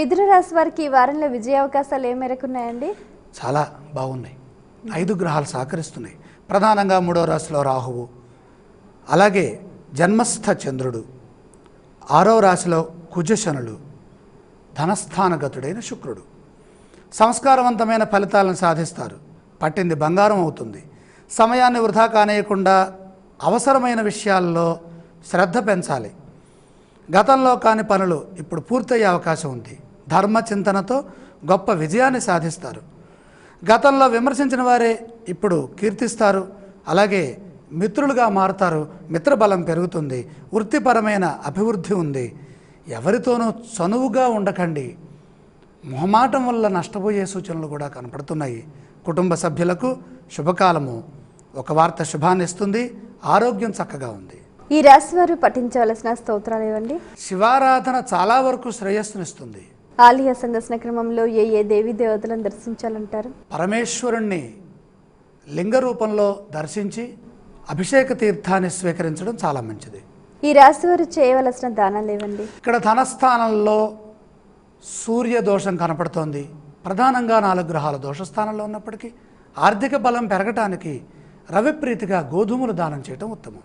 మిథున రాశి వారికి ఈ వారంలో విజయ అవకాశాలు ఏ మేరకు ఉన్నాయండి? చాలా బాగున్నాయి. 5 గ్రహాలు సహకరిస్తున్నాయి. ప్రధానంగా 3వ రాశిలో రాహువు, అలాగే జన్మస్థ చంద్రుడు, 6వ రాశిలో కుజశనులు, ధనస్థానగతుడైన శుక్రుడు. సంస్కారవంతమైన ఫలితాలను సాధిస్తారు. పట్టింది బంగారం అవుతుంది. సమయాన్ని వృధా కానేయకుండా అవసరమైన విషయాల్లో శ్రద్ధ పెంచాలి. గతంలో కాని పనులు ఇప్పుడు పూర్తయ్యే అవకాశం ఉంది. ధర్మచింతనతో గొప్ప విజయాన్ని సాధిస్తారు. గతంలో విమర్శించిన వారే ఇప్పుడు కీర్తిస్తారు. అలాగే మిత్రులుగా మారుతారు. మిత్రబలం పెరుగుతుంది. వృత్తిపరమైన అభివృద్ధి ఉంది. ఎవరితోనూ చనువుగా ఉండకండి. మొహమాటం వల్ల నష్టపోయే సూచనలు కూడా కనపడుతున్నాయి. కుటుంబ సభ్యులకు శుభకాలము. ఒక వార్త శుభాన్ని ఇస్తుంది. ఆరోగ్యం చక్కగా ఉంది. ఈ రాశి వారు పఠించవలసిన స్తోత్రాలు ఏవండి? శివారాధన చాలా వరకు శ్రేయస్సునిస్తుంది. ఆలయ సందర్శన క్రమంలో ఏ దేవీ దేవతలను దర్శించాలంటారు? పరమేశ్వరుణ్ణి లింగ రూపంలో దర్శించి అభిషేక తీర్థాన్ని స్వీకరించడం చాలా మంచిది. ఈ రాశి వారు చేయవలసిన దానాలు ఏవండి? ఇక్కడ ధనస్థానంలో సూర్య దోషం కనపడుతోంది. ప్రధానంగా 4 గ్రహాల దోషస్థానంలో ఉన్నప్పటికీ ఆర్థిక బలం పెరగటానికి రవిప్రీతిగా గోధుమలు దానం చేయటం ఉత్తమం.